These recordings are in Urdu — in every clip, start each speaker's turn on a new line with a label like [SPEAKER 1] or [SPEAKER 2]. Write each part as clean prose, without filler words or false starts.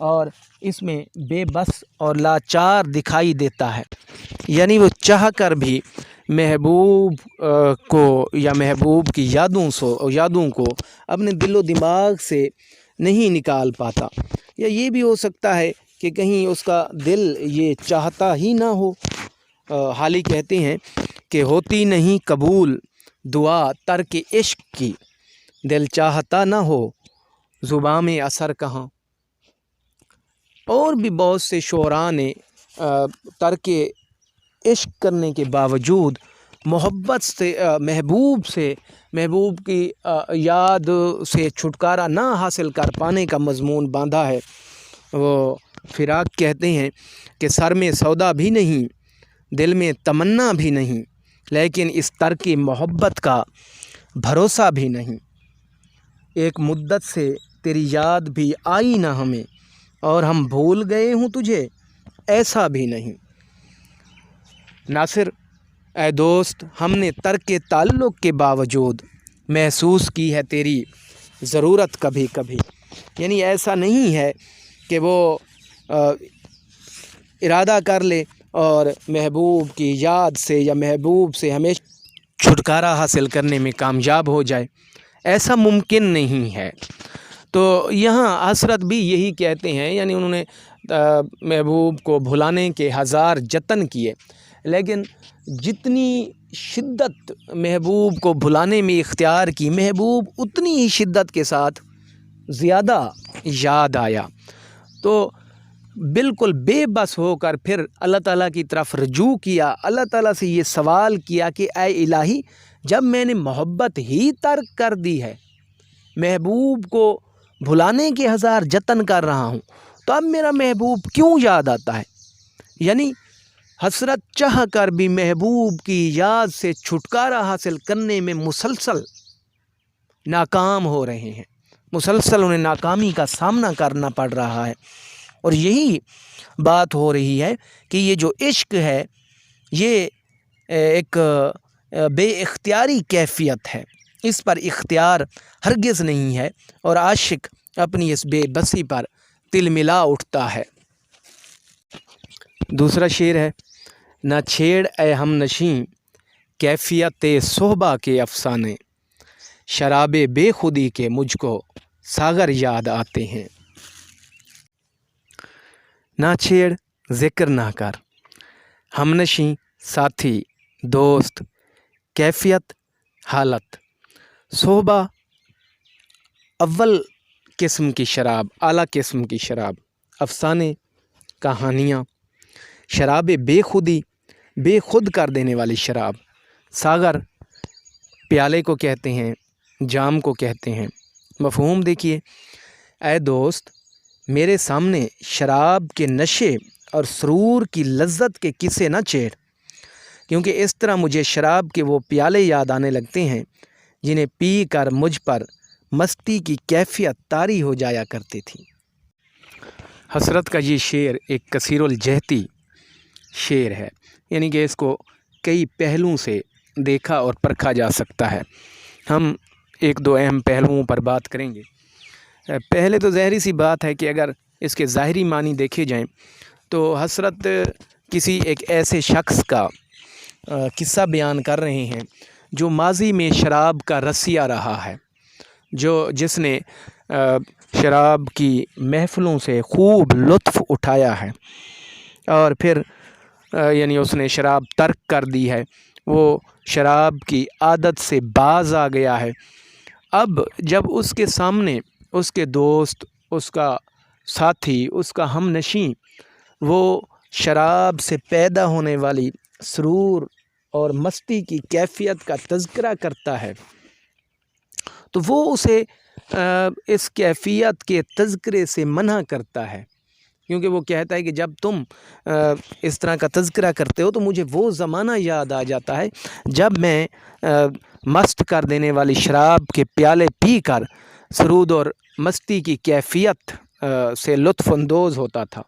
[SPEAKER 1] اور اس میں بے بس اور لاچار دکھائی دیتا ہے، یعنی وہ چاہ کر بھی محبوب کو یا محبوب کی یادوں کو اپنے دل و دماغ سے نہیں نکال پاتا، یا یہ بھی ہو سکتا ہے کہ کہیں اس کا دل یہ چاہتا ہی نہ ہو۔ حالی کہتے ہیں کہ ہوتی نہیں قبول دعا ترک عشق کی، دل چاہتا نہ ہو زباں میں اثر کہاں۔ اور بھی بہت سے شعراء نے ترک عشق کرنے کے باوجود محبت سے محبوب کی یاد سے چھٹکارا نہ حاصل کر پانے کا مضمون باندھا ہے۔ وہ فراق کہتے ہیں کہ سر میں سودا بھی نہیں، دل میں تمنا بھی نہیں، لیکن اس ترک محبت کا بھروسہ بھی نہیں۔ ایک مدت سے تیری یاد بھی آئی نہ ہمیں، اور ہم بھول گئے ہوں تجھے ایسا بھی نہیں۔ ناصر اے دوست، ہم نے ترک تعلق کے باوجود محسوس کی ہے تیری ضرورت کبھی کبھی، یعنی ایسا نہیں ہے کہ وہ ارادہ کر لے اور محبوب کی یاد سے یا محبوب سے ہمیشہ چھٹکارا حاصل کرنے میں کامیاب ہو جائے، ایسا ممکن نہیں ہے۔ تو یہاں حسرت بھی یہی کہتے ہیں، یعنی انہوں نے محبوب کو بھلانے کے ہزار جتن کیے، لیکن جتنی شدت محبوب کو بھلانے میں اختیار کی، محبوب اتنی ہی شدت کے ساتھ زیادہ یاد آیا۔ تو بالکل بے بس ہو کر پھر اللہ تعالیٰ کی طرف رجوع کیا، اللہ تعالیٰ سے یہ سوال کیا کہ اے الہی، جب میں نے محبت ہی ترک کر دی ہے، محبوب کو بھلانے کے ہزار جتن کر رہا ہوں، تو اب میرا محبوب کیوں یاد آتا ہے؟ یعنی حسرت چاہ کر بھی محبوب کی یاد سے چھٹکارا حاصل کرنے میں مسلسل ناکام ہو رہے ہیں، مسلسل انہیں ناکامی کا سامنا کرنا پڑ رہا ہے۔ اور یہی بات ہو رہی ہے کہ یہ جو عشق ہے یہ ایک بے اختیاری کیفیت ہے، اس پر اختیار ہرگز نہیں ہے، اور عاشق اپنی اس بے بسی پر تل ملا اٹھتا ہے۔ دوسرا شعر ہے، نہ چھیڑ اے ہم نشیں کیفیت صحبہ کے افسانے، شراب بے خودی کے مجھ کو ساغر یاد آتے ہیں۔ نہ چھیڑ، ذکر نہ کر، ہم نشیں ساتھی، دوست، کیفیت حالت، صحبہ اول قسم کی شراب، اعلیٰ قسم کی شراب، افسانے کہانیاں، شراب بے خودی بے خود کر دینے والی شراب، ساغر پیالے کو کہتے ہیں، جام کو کہتے ہیں۔ مفہوم دیکھیے، اے دوست میرے سامنے شراب کے نشے اور سرور کی لذت کے قصے نہ چھیڑ، کیونکہ اس طرح مجھے شراب کے وہ پیالے یاد آنے لگتے ہیں جنہیں پی کر مجھ پر مستی کی کیفیت طاری ہو جایا کرتی تھی۔ حسرت کا یہ شعر ایک کثیر الجہتی شعر ہے، یعنی کہ اس کو کئی پہلوؤں سے دیکھا اور پرکھا جا سکتا ہے۔ ہم ایک دو اہم پہلوؤں پر بات کریں گے۔ پہلے تو ظاہری سی بات ہے کہ اگر اس کے ظاہری معنی دیکھے جائیں تو حسرت کسی ایک ایسے شخص کا قصہ بیان کر رہے ہیں جو ماضی میں شراب کا رسیہ رہا ہے، جس نے شراب کی محفلوں سے خوب لطف اٹھایا ہے، اور پھر یعنی اس نے شراب ترک کر دی ہے، وہ شراب کی عادت سے باز آ گیا ہے۔ اب جب اس کے سامنے اس کے دوست، اس کا ساتھی، اس کا ہم نشیں وہ شراب سے پیدا ہونے والی سرور اور مستی کی کیفیت کا تذکرہ کرتا ہے، تو وہ اسے اس کیفیت کے تذکرے سے منع کرتا ہے، کیونکہ وہ کہتا ہے کہ جب تم اس طرح کا تذکرہ کرتے ہو تو مجھے وہ زمانہ یاد آ جاتا ہے جب میں مست کر دینے والی شراب کے پیالے پی کر سرود اور مستی کی کیفیت سے لطف اندوز ہوتا تھا۔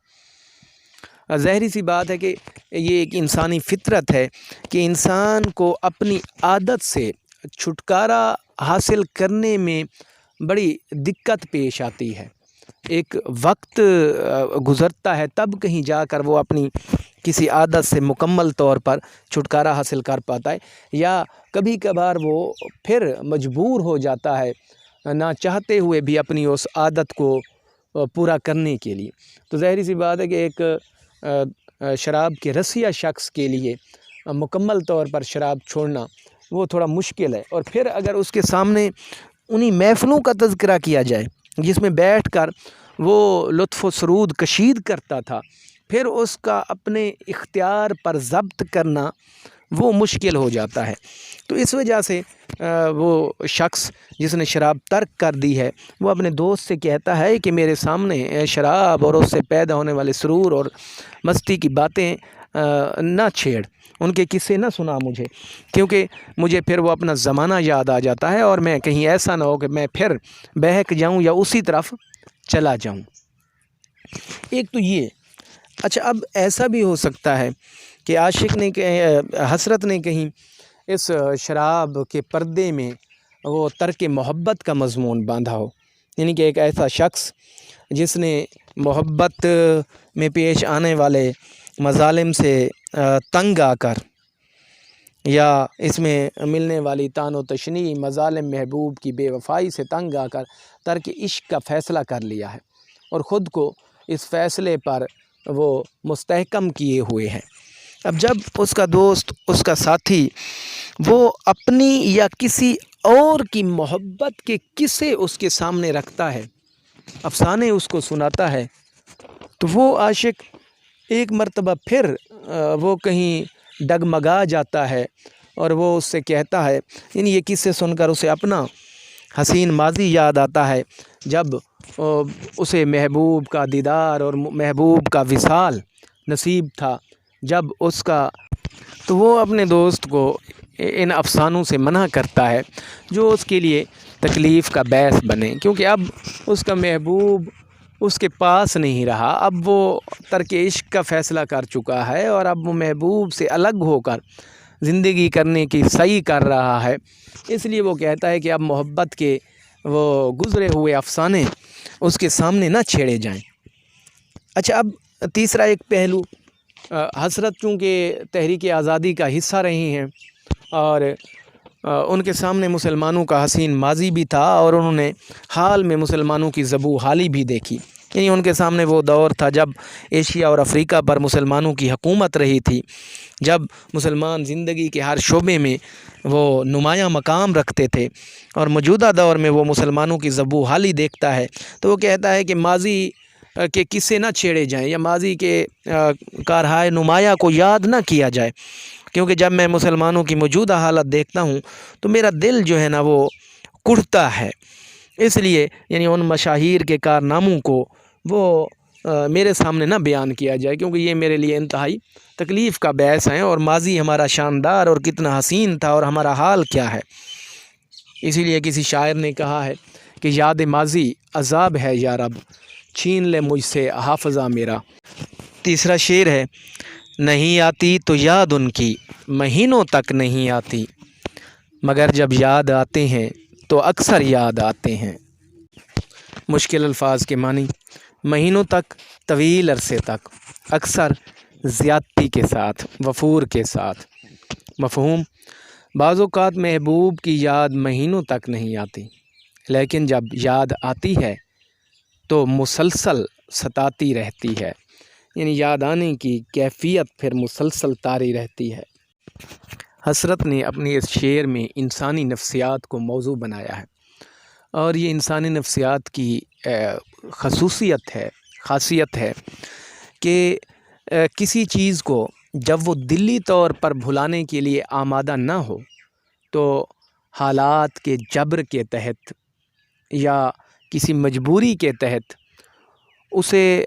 [SPEAKER 1] ظاہری سی بات ہے کہ یہ ایک انسانی فطرت ہے کہ انسان کو اپنی عادت سے چھٹکارا حاصل کرنے میں بڑی دقت پیش آتی ہے، ایک وقت گزرتا ہے تب کہیں جا کر وہ اپنی کسی عادت سے مکمل طور پر چھٹکارا حاصل کر پاتا ہے، یا کبھی کبھار وہ پھر مجبور ہو جاتا ہے نہ چاہتے ہوئے بھی اپنی اس عادت کو پورا کرنے کے لیے۔ تو ظاہری سی بات ہے کہ ایک شراب کے رسیہ شخص کے لیے مکمل طور پر شراب چھوڑنا وہ تھوڑا مشکل ہے، اور پھر اگر اس کے سامنے انہی محفلوں کا تذکرہ کیا جائے جس میں بیٹھ کر وہ لطف و سرود کشید کرتا تھا، پھر اس کا اپنے اختیار پر ضبط کرنا وہ مشکل ہو جاتا ہے۔ تو اس وجہ سے وہ شخص جس نے شراب ترک کر دی ہے وہ اپنے دوست سے کہتا ہے کہ میرے سامنے شراب اور اس سے پیدا ہونے والے سرور اور مستی کی باتیں نہ چھیڑ، ان کے قصے نہ سنا مجھے، کیونکہ مجھے پھر وہ اپنا زمانہ یاد آ جاتا ہے اور میں کہیں ایسا نہ ہو کہ میں پھر بہک جاؤں یا اسی طرف چلا جاؤں۔ ایک تو یہ۔ اچھا، اب ایسا بھی ہو سکتا ہے کہ عاشق نے حسرت نے کہیں اس شراب کے پردے میں وہ ترک محبت کا مضمون باندھا ہو، یعنی کہ ایک ایسا شخص جس نے محبت میں پیش آنے والے مظالم سے تنگ آ کر یا اس میں ملنے والی طعن و تشنیع مظالم محبوب کی بے وفائی سے تنگ آ کر ترک عشق کا فیصلہ کر لیا ہے اور خود کو اس فیصلے پر وہ مستحکم کیے ہوئے ہیں۔ اب جب اس کا دوست، اس کا ساتھی وہ اپنی یا کسی اور کی محبت کے قصے اس کے سامنے رکھتا ہے، افسانے اس کو سناتا ہے، تو وہ عاشق ایک مرتبہ پھر وہ کہیں ڈگمگا جاتا ہے اور وہ اس سے کہتا ہے، یعنی یہ قصے سن کر اسے اپنا حسین ماضی یاد آتا ہے جب اسے محبوب کا دیدار اور محبوب کا وصال نصیب تھا، جب اس کا، تو وہ اپنے دوست کو ان افسانوں سے منع کرتا ہے جو اس کے لیے تکلیف کا باعث بنے، کیونکہ اب اس کا محبوب اس کے پاس نہیں رہا، اب وہ ترک عشق کا فیصلہ کر چکا ہے اور اب وہ محبوب سے الگ ہو کر زندگی کرنے کی سعی کر رہا ہے۔ اس لیے وہ کہتا ہے کہ اب محبت کے وہ گزرے ہوئے افسانے اس کے سامنے نہ چھیڑے جائیں۔ اچھا، اب تیسرا ایک پہلو، حسرت چونکہ تحریک آزادی کا حصہ رہی ہیں اور ان کے سامنے مسلمانوں کا حسین ماضی بھی تھا اور انہوں نے حال میں مسلمانوں کی ذبح حالی بھی دیکھی، یعنی ان کے سامنے وہ دور تھا جب ایشیا اور افریقہ پر مسلمانوں کی حکومت رہی تھی، جب مسلمان زندگی کے ہر شعبے میں وہ نمایاں مقام رکھتے تھے، اور موجودہ دور میں وہ مسلمانوں کی ذبح حالی دیکھتا ہے تو وہ کہتا ہے کہ ماضی کے قصے نہ چھیڑے جائیں یا ماضی کے کارہائے نمایاں کو یاد نہ کیا جائے، کیونکہ جب میں مسلمانوں کی موجودہ حالت دیکھتا ہوں تو میرا دل جو ہے نا وہ کڑتا ہے، اس لیے یعنی ان مشاہیر کے کارناموں کو وہ میرے سامنے نہ بیان کیا جائے، کیونکہ یہ میرے لیے انتہائی تکلیف کا باعث ہیں، اور ماضی ہمارا شاندار اور کتنا حسین تھا اور ہمارا حال کیا ہے۔ اسی لیے کسی شاعر نے کہا ہے کہ یاد ماضی عذاب ہے یا رب، چھین لے مجھ سے حافظہ میرا۔ تیسرا شعر ہے، نہیں آتی تو یاد ان کی مہینوں تک نہیں آتی، مگر جب یاد آتے ہیں تو اکثر یاد آتے ہیں۔ مشکل الفاظ کے معنی، مہینوں تک، طویل عرصے تک، اکثر زیادتی کے ساتھ، وفور کے ساتھ۔ مفہوم، بعض اوقات محبوب کی یاد مہینوں تک نہیں آتی، لیکن جب یاد آتی ہے تو مسلسل ستاتی رہتی ہے، یعنی یاد آنے کی کیفیت پھر مسلسل طاری رہتی ہے۔ حسرت نے اپنی اس شعر میں انسانی نفسیات کو موضوع بنایا ہے، اور یہ انسانی نفسیات کی خاصیت ہے کہ کسی چیز کو جب وہ دلی طور پر بھلانے کے لیے آمادہ نہ ہو تو حالات کے جبر کے تحت یا کسی مجبوری کے تحت اسے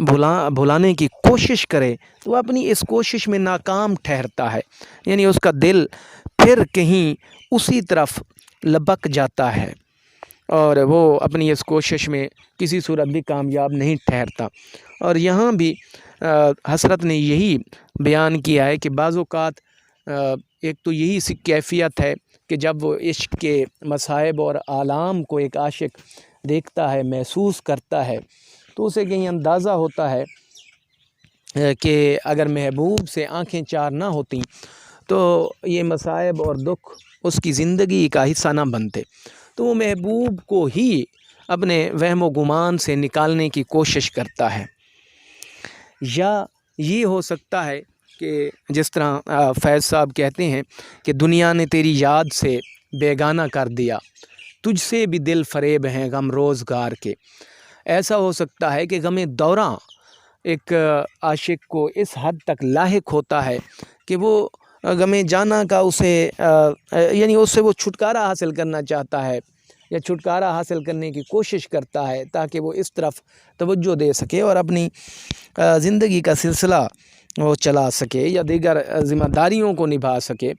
[SPEAKER 1] بھلانے کی کوشش کرے تو وہ اپنی اس کوشش میں ناکام ٹھہرتا ہے، یعنی اس کا دل پھر کہیں اسی طرف لبک جاتا ہے اور وہ اپنی اس کوشش میں کسی صورت بھی کامیاب نہیں ٹھہرتا۔ اور یہاں بھی حسرت نے یہی بیان کیا ہے کہ بعض اوقات ایک تو یہی سی کیفیت ہے کہ جب وہ عشق کے مصائب اور آلام کو ایک عاشق دیکھتا ہے، محسوس کرتا ہے، تو اسے کہیں اندازہ ہوتا ہے کہ اگر محبوب سے آنکھیں چار نہ ہوتیں تو یہ مصائب اور دکھ اس کی زندگی کا حصہ نہ بنتے، تو وہ محبوب کو ہی اپنے وہم و گمان سے نکالنے کی کوشش کرتا ہے۔ یا یہ ہو سکتا ہے کہ جس طرح فیض صاحب کہتے ہیں کہ دنیا نے تیری یاد سے بیگانہ کر دیا، تجھ سے بھی دل فریب ہیں غم روزگار کے۔ ایسا ہو سکتا ہے کہ غم دوراں ایک عاشق کو اس حد تک لاحق ہوتا ہے کہ وہ غم جانا کا اسے یعنی اس سے وہ چھٹکارا حاصل کرنا چاہتا ہے یا چھٹکارا حاصل کرنے کی کوشش کرتا ہے تاکہ وہ اس طرف توجہ دے سکے اور اپنی زندگی کا سلسلہ وہ چلا سکے یا دیگر ذمہ داریوں کو نبھا سکے،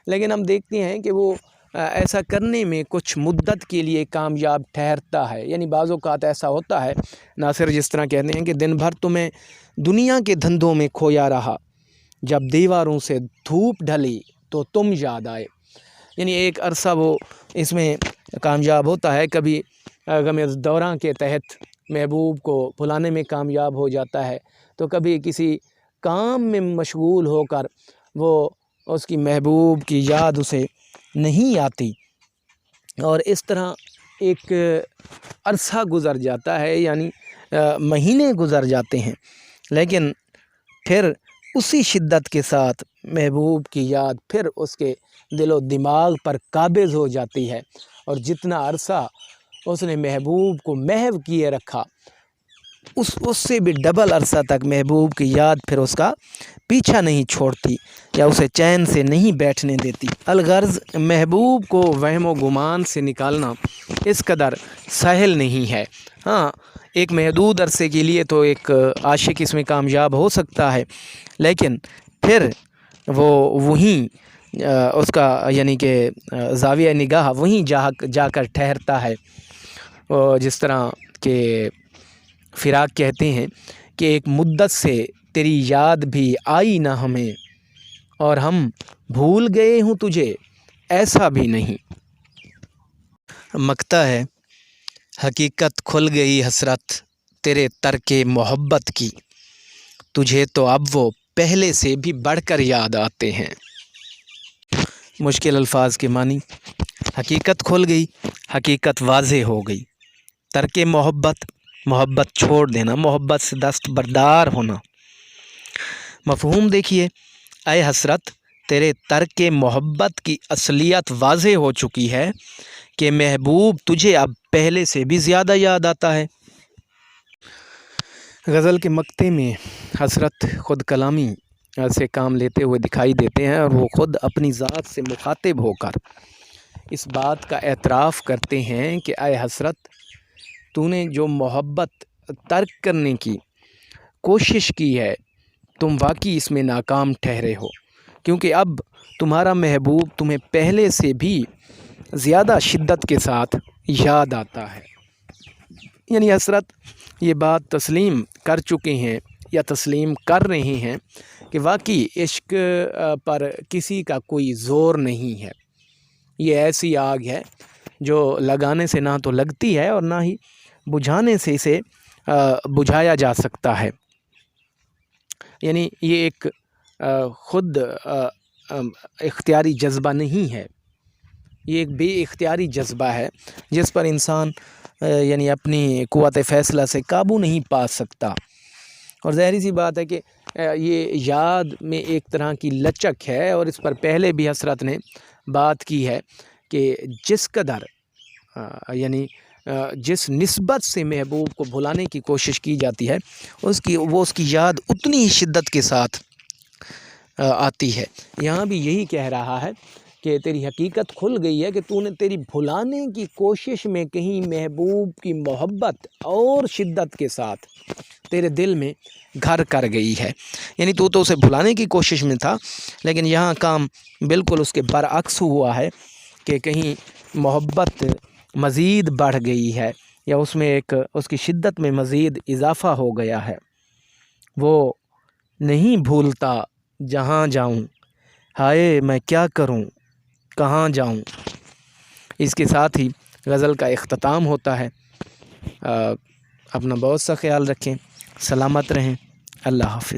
[SPEAKER 1] لیکن ہم دیکھتے ہیں کہ وہ ایسا کرنے میں کچھ مدت کے لیے کامیاب ٹھہرتا ہے۔ یعنی بعض اوقات ایسا ہوتا ہے، ناصر جس طرح کہتے ہیں کہ دن بھر تمہیں دنیا کے دھندوں میں کھویا رہا، جب دیواروں سے دھوپ ڈھلی تو تم یاد آئے۔ یعنی ایک عرصہ وہ اس میں کامیاب ہوتا ہے، کبھی غم دوراں کے تحت محبوب کو بھلانے میں کامیاب ہو جاتا ہے، تو کبھی کسی کام میں مشغول ہو کر وہ اس کی محبوب کی یاد اسے نہیں آتی، اور اس طرح ایک عرصہ گزر جاتا ہے، یعنی مہینے گزر جاتے ہیں، لیکن پھر اسی شدت کے ساتھ محبوب کی یاد پھر اس کے دل و دماغ پر قابض ہو جاتی ہے، اور جتنا عرصہ اس نے محبوب کو محو کیے رکھا اس سے بھی ڈبل عرصہ تک محبوب کی یاد پھر اس کا پیچھا نہیں چھوڑتی یا اسے چین سے نہیں بیٹھنے دیتی۔ الغرض محبوب کو وہم و گمان سے نکالنا اس قدر سہل نہیں ہے۔ ہاں، ایک محدود عرصے کے لیے تو ایک عاشق اس میں کامیاب ہو سکتا ہے، لیکن پھر وہ وہیں اس کا یعنی کہ زاویہ نگاہ وہیں جا کر ٹھہرتا ہے، جس طرح کہ فراق کہتے ہیں کہ ایک مدت سے تیری یاد بھی آئی نہ ہمیں، اور ہم بھول گئے ہوں تجھے ایسا بھی نہیں۔ مکتا ہے حقیقت کھل گئی حسرت تیرے ترک محبت کی، تجھے تو اب وہ پہلے سے بھی بڑھ کر یاد آتے ہیں۔ مشکل الفاظ کے معنی: حقیقت کھل گئی، حقیقت واضح ہو گئی، ترک محبت، محبت چھوڑ دینا، محبت سے دستبردار ہونا۔ مفہوم دیکھیے: اے حسرت، تیرے ترک محبت کی اصلیت واضح ہو چکی ہے کہ محبوب تجھے اب پہلے سے بھی زیادہ یاد آتا ہے۔ غزل کے مقطع میں حسرت خود کلامی سے کام لیتے ہوئے دکھائی دیتے ہیں، اور وہ خود اپنی ذات سے مخاطب ہو کر اس بات کا اعتراف کرتے ہیں کہ اے حسرت، تو نے جو محبت ترک کرنے کی کوشش کی ہے، تم واقعی اس میں ناکام ٹھہرے ہو، کیونکہ اب تمہارا محبوب تمہیں پہلے سے بھی زیادہ شدت کے ساتھ یاد آتا ہے۔ یعنی حسرت یہ بات تسلیم کر چکے ہیں یا تسلیم کر رہے ہیں کہ واقعی عشق پر کسی کا کوئی زور نہیں ہے، یہ ایسی آگ ہے جو لگانے سے نہ تو لگتی ہے اور نہ ہی بجھانے سے اسے بجھایا جا سکتا ہے۔ یعنی یہ ایک خود اختیاری جذبہ نہیں ہے، یہ ایک بے اختیاری جذبہ ہے جس پر انسان یعنی اپنی قوت فیصلہ سے قابو نہیں پا سکتا، اور ظاہری سی بات ہے کہ یہ یاد میں ایک طرح کی لچک ہے، اور اس پر پہلے بھی حسرت نے بات کی ہے کہ جس قدر یعنی جس نسبت سے محبوب کو بھلانے کی کوشش کی جاتی ہے اس کی یاد اتنی ہی شدت کے ساتھ آتی ہے۔ یہاں بھی یہی کہہ رہا ہے کہ تیری حقیقت کھل گئی ہے کہ تو نے تیری بھلانے کی کوشش میں کہیں محبوب کی محبت اور شدت کے ساتھ تیرے دل میں گھر کر گئی ہے، یعنی تو اسے بھلانے کی کوشش میں تھا، لیکن یہاں کام بالکل اس کے برعکس ہوا ہے کہ کہیں محبت مزید بڑھ گئی ہے یا اس میں اس کی شدت میں مزید اضافہ ہو گیا ہے۔ وہ نہیں بھولتا جہاں جاؤں، ہائے میں کیا کروں کہاں جاؤں۔ اس کے ساتھ ہی غزل کا اختتام ہوتا ہے اپنا بہت سا خیال رکھیں، سلامت رہیں، اللہ حافظ۔